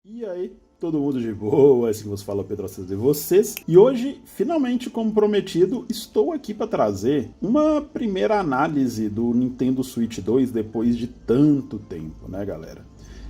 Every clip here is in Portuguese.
E aí, todo mundo de boa? Esse que vos fala é o Pedro Assis de vocês. E hoje, finalmente, como prometido, estou aqui para trazer uma primeira análise do Nintendo Switch 2 depois de tanto tempo, né, galera?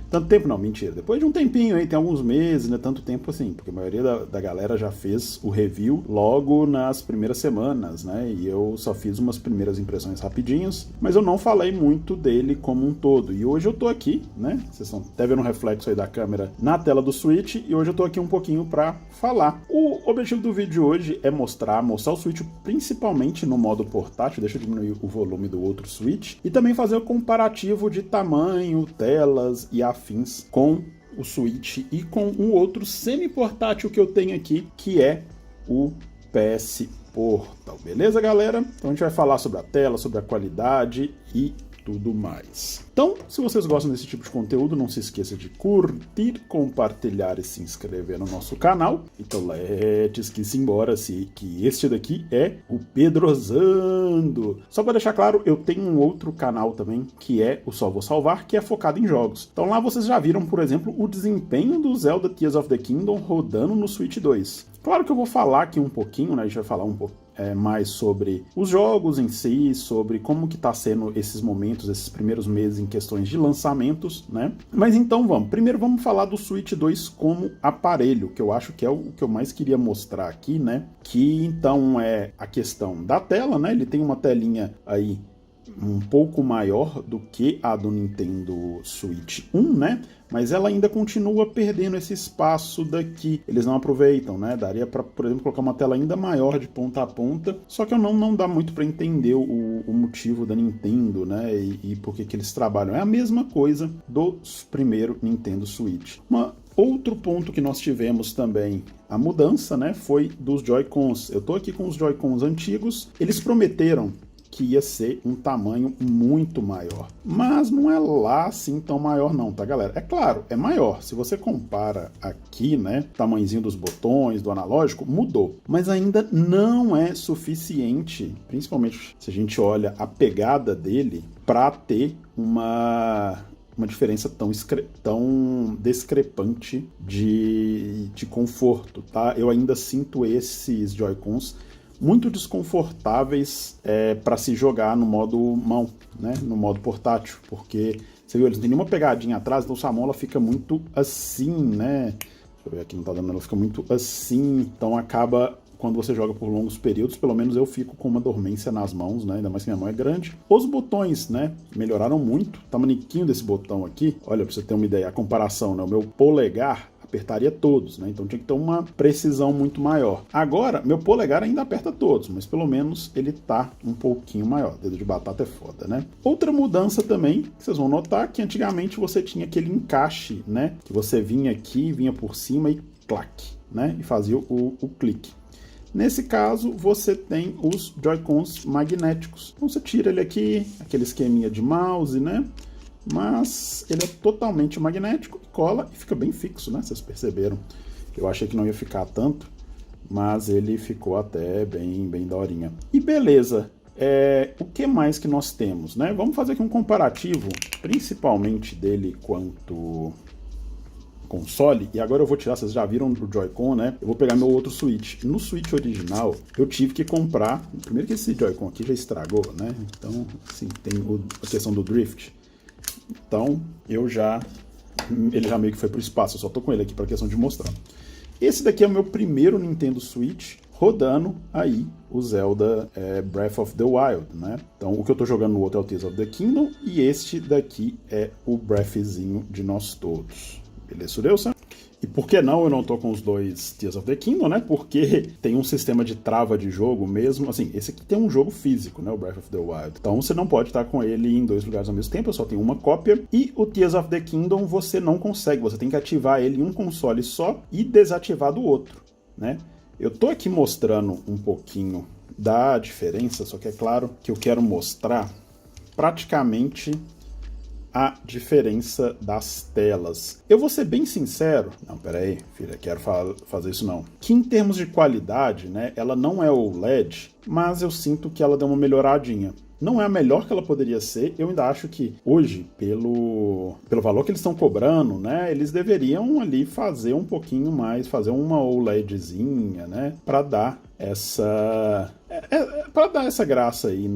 Tanto tempo não, mentira. Depois de um tempinho aí, tem alguns meses, né? Tanto tempo assim, porque a maioria da galera já fez o review logo nas primeiras semanas, né? E eu só fiz umas primeiras impressões rapidinhos, mas eu não falei muito dele como um todo. E hoje eu tô aqui, né? Vocês estão até vendo um reflexo aí da câmera na tela do Switch, e hoje eu tô aqui um pouquinho pra falar. O objetivo do vídeo hoje é mostrar o Switch principalmente no modo portátil, deixa eu diminuir o volume do outro Switch, e também fazer o comparativo de tamanho, telas e afins com o Switch e com um outro semi-portátil que eu tenho aqui, que é o PS Portal. Beleza, galera? Então a gente vai falar sobre a tela, sobre a qualidade e tudo mais. Então, se vocês gostam desse tipo de conteúdo, não se esqueça de curtir, compartilhar e se inscrever no nosso canal. Então, let's que simbora, que este daqui é o Pedrosando. Só para deixar claro, eu tenho um outro canal também, que é o Só Vou Salvar, que é focado em jogos. Então lá vocês já viram, por exemplo, o desempenho do Zelda Tears of the Kingdom rodando no Switch 2. Claro que eu vou falar aqui um pouquinho, né? A gente vai falar um pouco mais sobre os jogos em si, sobre como que tá sendo esses momentos, esses primeiros meses em questões de lançamentos, né? Mas então vamos. Primeiro vamos falar do Switch 2 como aparelho, que eu acho que é o que eu mais queria mostrar aqui, né? Que então é a questão da tela, né? Ele tem uma telinha aí um pouco maior do que a do Nintendo Switch 1, né? Mas ela ainda continua perdendo esse espaço daqui. Eles não aproveitam, né? Daria para, por exemplo, colocar uma tela ainda maior de ponta a ponta, só que não dá muito para entender o motivo da Nintendo, né? E por que eles trabalham. É a mesma coisa do primeiro Nintendo Switch. Outro ponto que nós tivemos também a mudança, né? Foi dos Joy-Cons. Eu tô aqui com os Joy-Cons antigos. Eles prometeram que ia ser um tamanho muito maior. Mas não é lá assim tão maior não, tá, galera? É claro, é maior. Se você compara aqui, né, o tamanhozinho dos botões, do analógico, mudou. Mas ainda não é suficiente, principalmente se a gente olha a pegada dele, para ter uma diferença tão discrepante de conforto, tá? Eu ainda sinto esses Joy-Cons muito desconfortáveis para se jogar no modo mão, né? No modo portátil, porque você viu, eles não tem nenhuma pegadinha atrás, então sua mão ela fica muito assim, né? Deixa eu ver aqui, não tá dando, ela fica muito assim, então acaba, quando você joga por longos períodos, pelo menos eu fico com uma dormência nas mãos, né? Ainda mais que minha mão é grande. Os botões, né? Melhoraram muito. Tá maniquinho desse botão aqui. Olha, pra você ter uma ideia, a comparação, né? O meu polegar apertaria todos, né? Então tinha que ter uma precisão muito maior. Agora, meu polegar ainda aperta todos, mas pelo menos ele tá um pouquinho maior. Dedo de batata é foda, né? Outra mudança também, que vocês vão notar, que antigamente você tinha aquele encaixe, né? Que você vinha aqui, vinha por cima e clac, né? E fazia o clique. Nesse caso, você tem os Joy-Cons magnéticos. Então você tira ele aqui, aquele esqueminha de mouse, né? Mas ele é totalmente magnético, cola e fica bem fixo, né? Vocês perceberam. Eu achei que não ia ficar tanto, mas ele ficou até bem daorinha. E beleza, o que mais que nós temos, né? Vamos fazer aqui um comparativo, principalmente dele quanto console, e agora eu vou tirar, vocês já viram o Joy-Con, né? Eu vou pegar meu outro Switch. No Switch original, eu tive que comprar, primeiro que esse Joy-Con aqui já estragou, né? Então, assim, tem a questão do drift. Então, ele já meio que foi pro espaço, eu só tô com ele aqui para questão de mostrar. Esse daqui é o meu primeiro Nintendo Switch rodando aí o Zelda Breath of the Wild, né? Então, o que eu tô jogando no outro é o Tears of the Kingdom e este daqui é o Breathzinho de nós todos. Beleza, Sureusa? E por que não eu não tô com os dois Tears of the Kingdom, né? Porque tem um sistema de trava de jogo mesmo. Assim, esse aqui tem um jogo físico, né? O Breath of the Wild. Então você não pode estar com ele em dois lugares ao mesmo tempo, eu só tenho uma cópia. E o Tears of the Kingdom você não consegue, você tem que ativar ele em um console só e desativar do outro, né? Eu tô aqui mostrando um pouquinho da diferença, só que é claro que eu quero mostrar praticamente a diferença das telas. Eu vou ser bem sincero, não, peraí, filha, quero fazer isso não. Que em termos de qualidade, né, ela não é o LED, mas eu sinto que ela deu uma melhoradinha. não é a melhor que ela poderia ser. Eu ainda acho que hoje, pelo valor que eles estão cobrando, né, eles deveriam ali fazer um pouquinho mais, fazer uma OLEDzinha, né, para dar essa para dar essa graça aí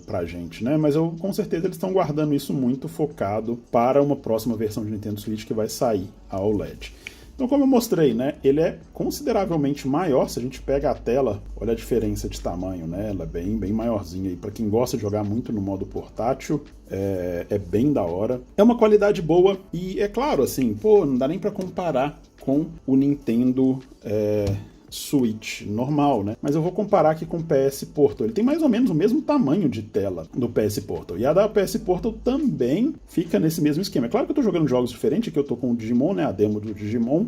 pra gente, né? Mas com certeza eles estão guardando isso muito focado para uma próxima versão de Nintendo Switch que vai sair, a OLED. Então, como eu mostrei, né, ele é consideravelmente maior. Se a gente pega a tela, olha a diferença de tamanho, né? Ela é bem maiorzinha aí. Para quem gosta de jogar muito no modo portátil, é bem da hora. É uma qualidade boa e, é claro, assim, não dá nem para comparar com o Nintendo Switch normal, né? Mas eu vou comparar aqui com o PS Portal. Ele tem mais ou menos o mesmo tamanho de tela do PS Portal. E a da PS Portal também fica nesse mesmo esquema. É claro que eu tô jogando jogos diferentes, aqui eu tô com o Digimon, né? A demo do Digimon.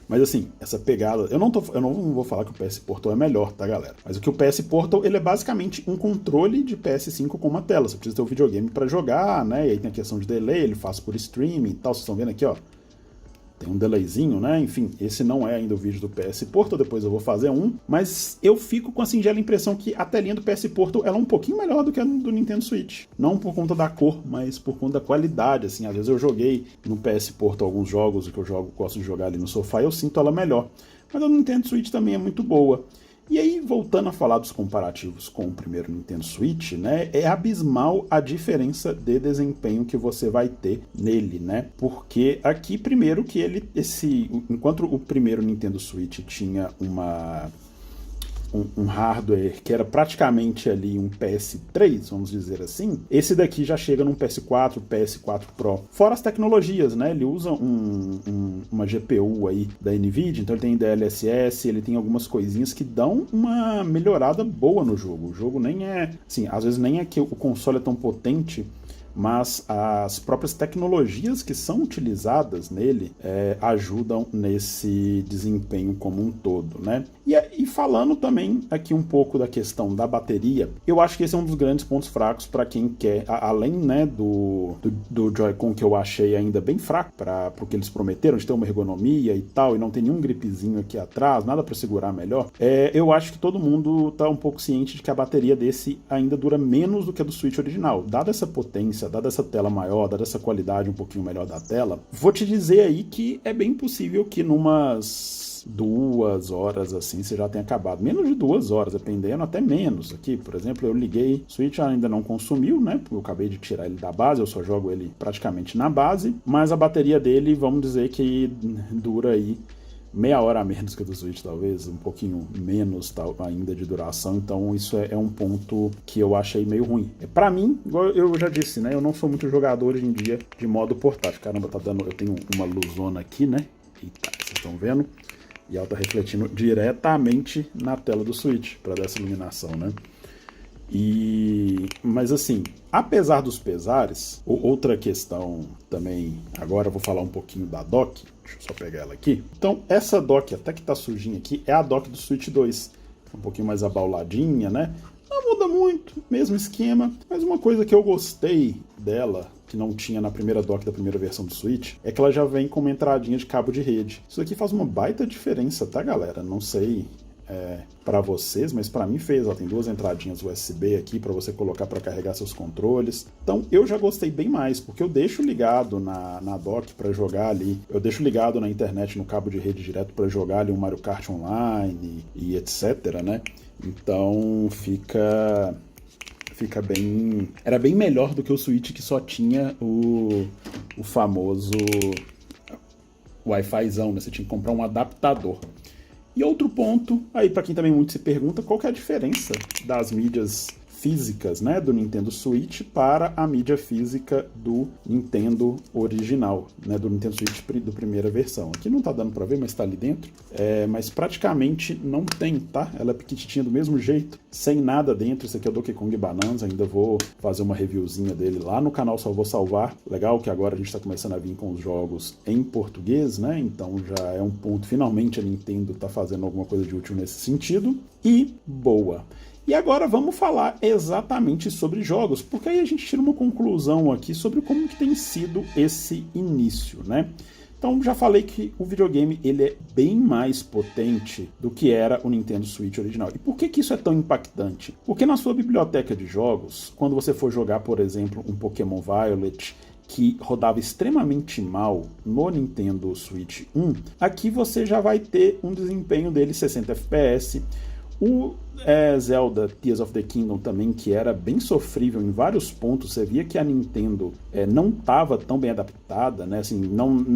Mas assim, essa pegada... Eu não vou falar que o PS Portal é melhor, tá, galera? Mas o que o PS Portal, ele é basicamente um controle de PS5 com uma tela. Você precisa ter um videogame pra jogar, né? E aí tem a questão de delay, ele faz por streaming e tal. Vocês estão vendo aqui, ó. Tem um delayzinho, né? Enfim, esse não é ainda o vídeo do PS Portal, depois eu vou fazer um. Mas eu fico com a singela impressão que a telinha do PS Portal ela é um pouquinho melhor do que a do Nintendo Switch. Não por conta da cor, mas por conta da qualidade, assim. Às vezes eu joguei no PS Portal alguns jogos que eu gosto de jogar ali no sofá e eu sinto ela melhor. Mas a do Nintendo Switch também é muito boa. E aí, voltando a falar dos comparativos com o primeiro Nintendo Switch, né, é abismal a diferença de desempenho que você vai ter nele, né? Porque aqui, primeiro que enquanto o primeiro Nintendo Switch tinha um hardware que era praticamente ali um PS3, vamos dizer assim, esse daqui já chega num PS4, PS4 Pro. Fora as tecnologias, né? Ele usa uma GPU aí da NVIDIA, então ele tem DLSS, ele tem algumas coisinhas que dão uma melhorada boa no jogo. O jogo nem é, assim, às vezes nem é que o console é tão potente, mas as próprias tecnologias que são utilizadas nele ajudam nesse desempenho como um todo, né? E falando também aqui um pouco da questão da bateria, eu acho que esse é um dos grandes pontos fracos para quem quer, além, né, do Joy-Con, que eu achei ainda bem fraco para o que eles prometeram, de ter uma ergonomia e tal, e não tem nenhum gripezinho aqui atrás, nada para segurar melhor. Eu acho que todo mundo tá um pouco ciente de que a bateria desse ainda dura menos do que a do Switch original. Dada essa potência, dada essa tela maior, dada essa qualidade um pouquinho melhor da tela, vou te dizer aí que é bem possível que numas 2 horas assim você já tenha acabado. Menos de 2 horas, dependendo, até menos. Aqui, por exemplo, eu liguei, o Switch ainda não consumiu, né? Eu acabei de tirar ele da base, eu só jogo ele praticamente na base, mas a bateria dele, vamos dizer que dura aí meia hora a menos que a do Switch, talvez, um pouquinho menos ainda de duração, então isso é um ponto que eu achei meio ruim. Pra mim, igual eu já disse, né, eu não sou muito jogador hoje em dia de modo portátil. Caramba, eu tenho uma luzona aqui, né, eita, vocês estão vendo? E ela tá refletindo diretamente na tela do Switch, para dar essa iluminação, né. Mas assim, apesar dos pesares, outra questão também, agora eu vou falar um pouquinho da dock, deixa eu só pegar ela aqui. Então, essa dock, até que tá sujinha aqui, é a dock do Switch 2, um pouquinho mais abauladinha, né? Não muda muito, mesmo esquema, mas uma coisa que eu gostei dela, que não tinha na primeira dock da primeira versão do Switch, é que ela já vem com uma entradinha de cabo de rede. Isso aqui faz uma baita diferença, tá, galera? Não sei para vocês, mas para mim fez. Ela tem 2 entradinhas USB aqui para você colocar para carregar seus controles. Então eu já gostei bem mais, porque eu deixo ligado na dock para jogar ali, eu deixo ligado na internet no cabo de rede direto para jogar ali um Mario Kart Online e etc, né? Então fica bem... Era bem melhor do que o Switch, que só tinha o famoso Wi-Fizão, né? Você tinha que comprar um adaptador. E outro ponto, aí para quem também muito se pergunta, qual que é a diferença das mídias físicas, né, do Nintendo Switch para a mídia física do Nintendo original, né, do Nintendo Switch do primeira versão. Aqui não tá dando para ver, mas tá ali dentro. Mas praticamente não tem, tá? Ela é pequitinha do mesmo jeito, sem nada dentro. Esse aqui é o Donkey Kong Bonanza, ainda vou fazer uma reviewzinha dele lá no canal, só vou salvar. Legal que agora a gente tá começando a vir com os jogos em português, né, então já é um ponto, finalmente a Nintendo tá fazendo alguma coisa de útil nesse sentido. E boa! E agora vamos falar exatamente sobre jogos, porque aí a gente tira uma conclusão aqui sobre como que tem sido esse início, né? Então já falei que o videogame ele é bem mais potente do que era o Nintendo Switch original. E por que isso é tão impactante? Porque na sua biblioteca de jogos, quando você for jogar, por exemplo, um Pokémon Violet que rodava extremamente mal no Nintendo Switch 1, aqui você já vai ter um desempenho dele 60 FPS. O Zelda Tears of the Kingdom também, que era bem sofrível em vários pontos, você via que a Nintendo não estava tão bem adaptada, né? Assim,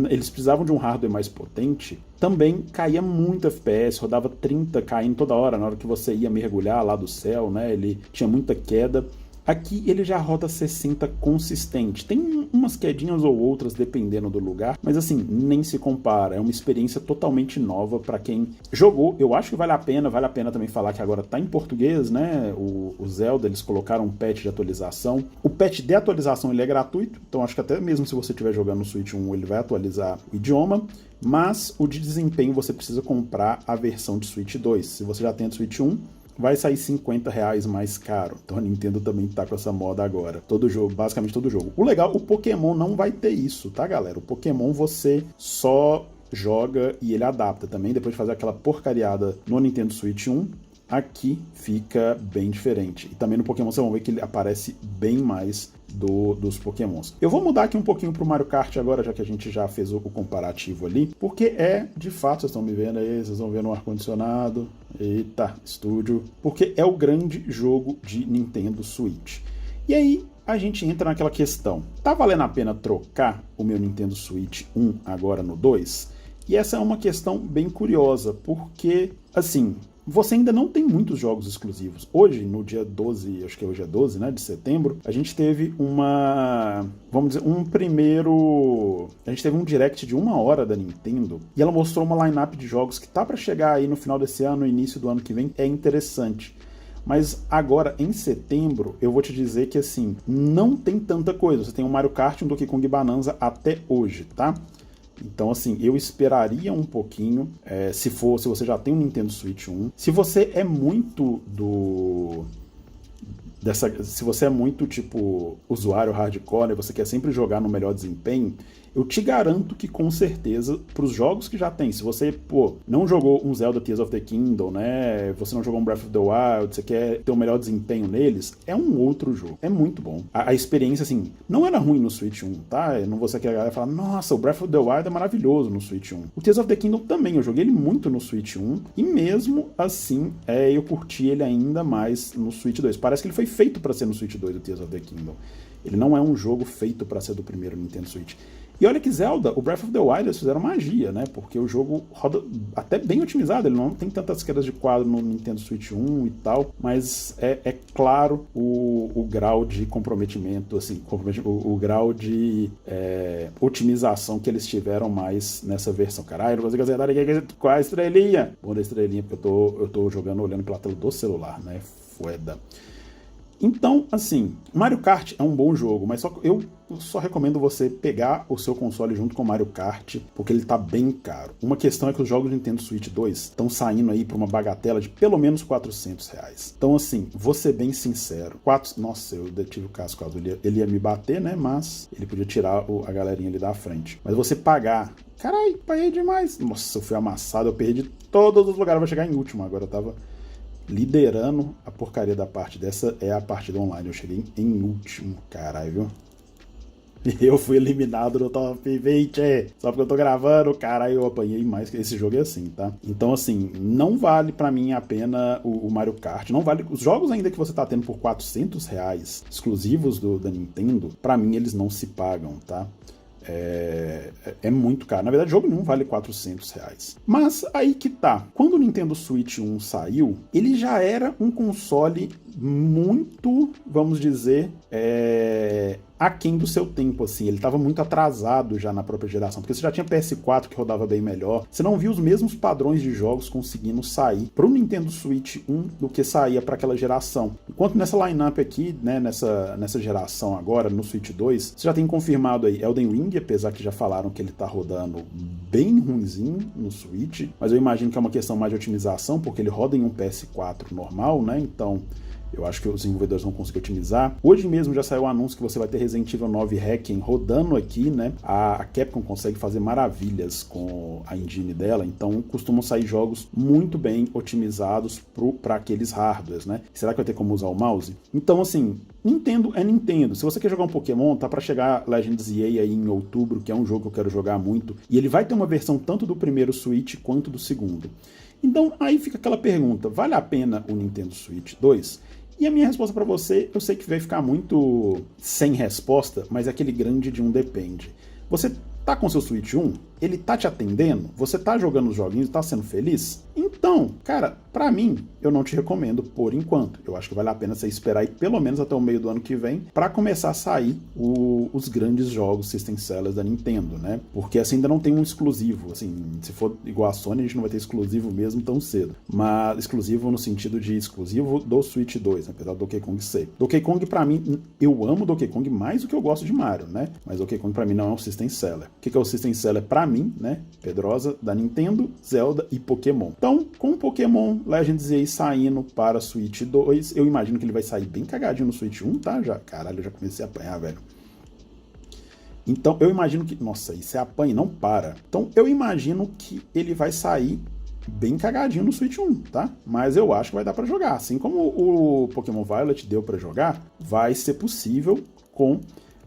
eles precisavam de um hardware mais potente, também caía muito FPS, rodava 30 caindo toda hora, na hora que você ia mergulhar lá do céu, né? Ele tinha muita queda. Aqui ele já roda 60 consistente. Tem umas quedinhas ou outras dependendo do lugar, mas assim, nem se compara. É uma experiência totalmente nova para quem jogou. Eu acho que vale a pena também falar que agora tá em português, né? O Zelda, eles colocaram um patch de atualização. O patch de atualização ele é gratuito, então acho que até mesmo se você estiver jogando no Switch 1, ele vai atualizar o idioma. Mas o de desempenho você precisa comprar a versão de Switch 2. Se você já tem a Switch 1, vai sair R$50 mais caro. Então a Nintendo também tá com essa moda agora. Todo jogo, basicamente todo jogo. O legal, o Pokémon não vai ter isso, tá, galera? O Pokémon você só joga e ele adapta também. Depois de fazer aquela porcariada no Nintendo Switch 1, aqui fica bem diferente. E também no Pokémon vocês vão ver que ele aparece bem mais dos Pokémons. Eu vou mudar aqui um pouquinho pro Mario Kart agora, já que a gente já fez o comparativo ali, porque de fato, vocês estão me vendo aí, vocês vão ver no ar-condicionado, eita, estúdio, porque é o grande jogo de Nintendo Switch. E aí, a gente entra naquela questão, tá valendo a pena trocar o meu Nintendo Switch 1 agora no 2? E essa é uma questão bem curiosa, porque, assim, você ainda não tem muitos jogos exclusivos. Hoje, no dia 12, acho que hoje é 12, né, de setembro, a gente teve vamos dizer, a gente teve um direct de 1 hora da Nintendo, e ela mostrou uma line-up de jogos que tá para chegar aí no final desse ano, no início do ano que vem, é interessante. Mas agora, em setembro, eu vou te dizer que, assim, não tem tanta coisa. Você tem o Mario Kart e um Donkey Kong Bonanza até hoje, tá? Então, assim, eu esperaria um pouquinho, se você já tem um Nintendo Switch 1. Se você é muito se você é muito, tipo, usuário hardcore, né, você quer sempre jogar no melhor desempenho, eu te garanto que, com certeza, pros jogos que já tem, se você, não jogou um Zelda Tears of the Kingdom, né, você não jogou um Breath of the Wild, você quer ter o melhor desempenho neles, é um outro jogo. É muito bom. A experiência, assim, não era ruim no Switch 1, tá? Eu não vou ser aquela galera falar, nossa, o Breath of the Wild é maravilhoso no Switch 1. O Tears of the Kingdom também, eu joguei ele muito no Switch 1, e mesmo assim, eu curti ele ainda mais no Switch 2. Parece que ele foi feito para ser no Switch 2, o Tears of the Kingdom. Ele não é um jogo feito para ser do primeiro Nintendo Switch. E olha que Zelda, o Breath of the Wild, eles fizeram magia, né? Porque o jogo roda até bem otimizado, ele não tem tantas quedas de quadro no Nintendo Switch 1 e tal, mas é claro o grau de comprometimento, assim, o grau de otimização que eles tiveram mais nessa versão. Caralho, não vou fazer aqui com a estrelinha. Bom da estrelinha, porque eu tô jogando olhando pela tela do celular, né? Foda. Então, assim, Mario Kart é um bom jogo, mas eu só recomendo você pegar o seu console junto com o Mario Kart, porque ele tá bem caro. Uma questão é que os jogos do Nintendo Switch 2 estão saindo aí por uma bagatela de pelo menos R$400. Então, assim, vou ser bem sincero. Nossa, eu detive o casco, ele ia me bater, né, mas ele podia tirar a galerinha ali da frente. Mas você pagar... Caralho, paguei demais. Nossa, eu fui amassado, eu perdi todos os lugares, vai chegar em último. Agora eu tava liderando a porcaria da parte dessa, é a partida online. Eu cheguei em último, caralho, viu? E eu fui eliminado no top 20, só porque eu tô gravando, caralho, eu apanhei mais, que esse jogo é assim, tá? Então, assim, não vale pra mim a pena o Mario Kart, não vale, os jogos ainda que você tá tendo por R$400, exclusivos da Nintendo, pra mim eles não se pagam, tá? É muito caro. Na verdade, o jogo não vale R$400. Mas aí que tá. Quando o Nintendo Switch 1 saiu, ele já era um console muito, vamos dizer, aquém do seu tempo, assim. Ele estava muito atrasado já na própria geração, porque você já tinha PS4 que rodava bem melhor. Você não via os mesmos padrões de jogos conseguindo sair pro Nintendo Switch 1 do que saía para aquela geração. Enquanto nessa lineup aqui, né, nessa geração agora, no Switch 2, você já tem confirmado aí Elden Ring, apesar que já falaram que ele tá rodando bem ruinzinho no Switch, mas eu imagino que é uma questão mais de otimização, porque ele roda em um PS4 normal, né? Então Eu acho que os desenvolvedores vão conseguir otimizar. Hoje mesmo já saiu o anúncio que você vai ter Resident Evil 9 Hacking rodando aqui, né? A Capcom consegue fazer maravilhas com a engine dela, então costumam sair jogos muito bem otimizados para aqueles hardwares, né? Será que vai ter como usar o mouse? Então, assim, Nintendo é Nintendo. Se você quer jogar um Pokémon, tá para chegar Legends EA aí em outubro, que é um jogo que eu quero jogar muito, e ele vai ter uma versão tanto do primeiro Switch quanto do segundo. Então, aí fica aquela pergunta, vale a pena o Nintendo Switch 2? E a minha resposta para você, eu sei que vai ficar muito sem resposta, mas é aquele grande de um depende. Você tá com seu Switch 1? Ele tá te atendendo? Você tá jogando os joguinhos e tá sendo feliz? Então, cara, pra mim, eu não te recomendo por enquanto. Eu acho que vale a pena você esperar aí pelo menos até o meio do ano que vem pra começar a sair os grandes jogos System Sellers da Nintendo, né? Porque assim ainda não tem um exclusivo. Assim, se for igual a Sony, a gente não vai ter exclusivo mesmo tão cedo. Mas exclusivo no sentido de exclusivo do Switch 2, né? Apesar do Donkey Kong ser. Donkey Kong, pra mim, eu amo Donkey Kong mais do que eu gosto de Mario, né? Mas Donkey Kong pra mim não é um System Seller. O que é o System Seller pra mim, né? Pedrosa, da Nintendo, Zelda e Pokémon. Então, com o Pokémon Legends aí saindo para Switch 2, eu imagino que ele vai sair bem cagadinho no Switch 1, tá? Caralho, eu já comecei a apanhar, velho. Então, eu imagino que... Nossa, aí você apanha, não para. Então, eu imagino que ele vai sair bem cagadinho no Switch 1, tá? Mas eu acho que vai dar pra jogar. Assim como o Pokémon Violet deu pra jogar, vai ser possível com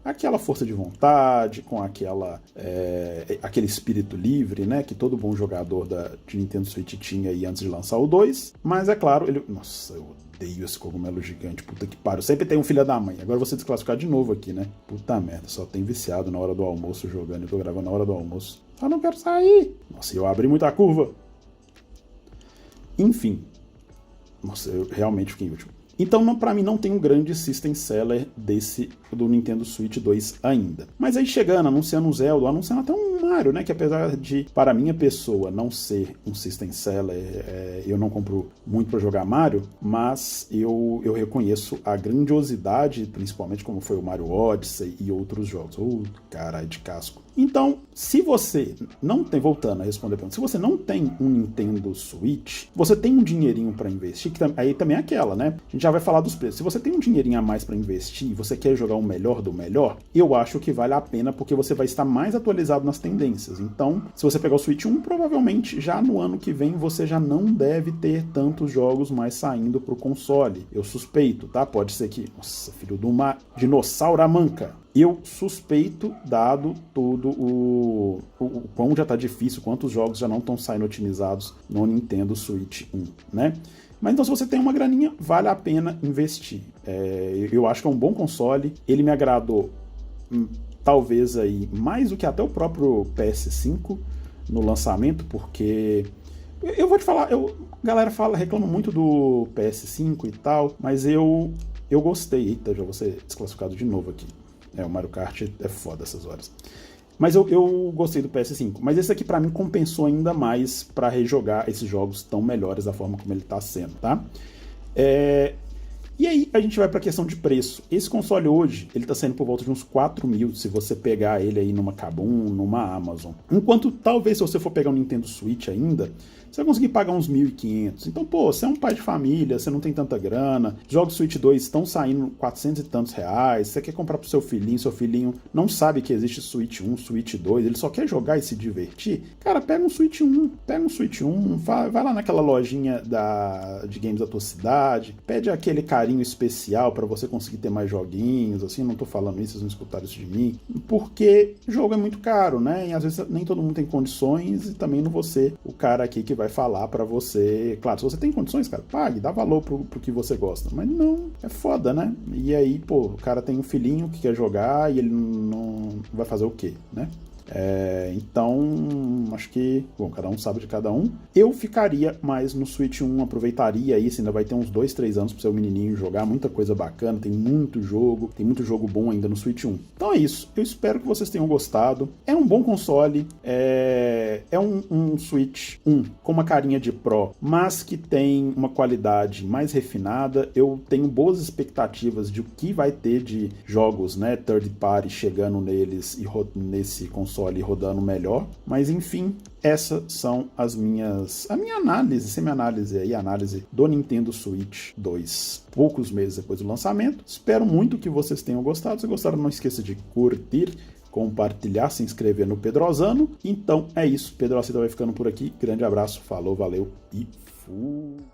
aquela força de vontade, com aquele espírito livre, né, que todo bom jogador de Nintendo Switch tinha aí antes de lançar o 2. Mas é claro, Nossa, eu odeio esse cogumelo gigante, puta que pariu. Sempre tem um filho da mãe. Agora eu vou ser desclassificado de novo aqui, né? Puta merda, só tem viciado na hora do almoço jogando. Eu tô gravando na hora do almoço. Eu não quero sair. Nossa, eu abri muita curva. Enfim. Nossa, eu realmente fiquei útil. Então, pra mim, não tem um grande System Seller do Nintendo Switch 2 ainda. Mas aí chegando, anunciando um Zelda, anunciando até um Mario, né? Que apesar de, para a minha pessoa, não ser um System Seller, eu não compro muito pra jogar Mario, mas eu reconheço a grandiosidade, principalmente como foi o Mario Odyssey e outros jogos. Caralho de casco. Então, se você não tem, voltando a responder a pergunta, se você não tem um Nintendo Switch, você tem um dinheirinho para investir, que aí também é aquela, né? A gente já vai falar dos preços. Se você tem um dinheirinho a mais para investir e você quer jogar o melhor do melhor, eu acho que vale a pena porque você vai estar mais atualizado nas tendências. Então, se você pegar o Switch 1, provavelmente já no ano que vem você já não deve ter tantos jogos mais saindo pro console. Eu suspeito, tá? Pode ser que... Nossa, filho de uma dinossauro manca. Eu suspeito, dado todo o quão já tá difícil, quantos jogos já não estão saindo otimizados no Nintendo Switch 1, né? Mas então se você tem uma graninha, vale a pena investir. Eu acho que é um bom console, ele me agradou talvez aí mais do que até o próprio PS5 no lançamento, porque... Eu vou te falar, a galera reclama muito do PS5 e tal, mas eu gostei. Eita, já vou ser desclassificado de novo aqui. O Mario Kart é foda essas horas. Mas eu gostei do PS5. Mas esse aqui pra mim compensou ainda mais pra rejogar esses jogos tão melhores da forma como ele tá sendo, tá? E aí a gente vai pra questão de preço. Esse console hoje, ele tá saindo por volta de uns 4 mil, se você pegar ele aí numa Kabum, numa Amazon. Enquanto talvez se você for pegar um Nintendo Switch ainda, você vai conseguir pagar uns 1.500. Então, pô, você é um pai de família, você não tem tanta grana, jogos Switch 2 estão saindo 400 e tantos reais, você quer comprar pro seu filhinho não sabe que existe Switch 1, Switch 2, ele só quer jogar e se divertir, cara, pega um Switch 1, vai lá naquela lojinha de games da tua cidade, pede aquele carinho especial pra você conseguir ter mais joguinhos, assim, não tô falando isso, vocês não escutaram isso de mim, porque jogo é muito caro, né, e às vezes nem todo mundo tem condições, e também não vou ser o cara aqui que vai falar pra você, claro, se você tem condições, cara, pague, dá valor pro que você gosta, mas não, é foda, né? E aí, pô, o cara tem um filhinho que quer jogar e ele não vai fazer o quê, né? Então, acho que, bom, cada um sabe de cada um. Eu ficaria mais no Switch 1, aproveitaria isso, ainda vai ter uns 2, 3 anos pro seu menininho jogar, muita coisa bacana, tem muito jogo bom ainda no Switch 1. Então é isso, eu espero que vocês tenham gostado. É um bom console, é um Switch 1 com uma carinha de Pro, mas que tem uma qualidade mais refinada. Eu tenho boas expectativas de o que vai ter de jogos, né, third party chegando neles e nesse console rodando melhor. Mas enfim, essas são a minha análise, semi-análise aí, análise do Nintendo Switch 2, poucos meses depois do lançamento. Espero muito que vocês tenham gostado. Se gostaram, não esqueça de curtir, compartilhar, se inscrever no Pedrosano. Então é isso, Pedrocita vai ficando por aqui. Grande abraço, falou, valeu e fui!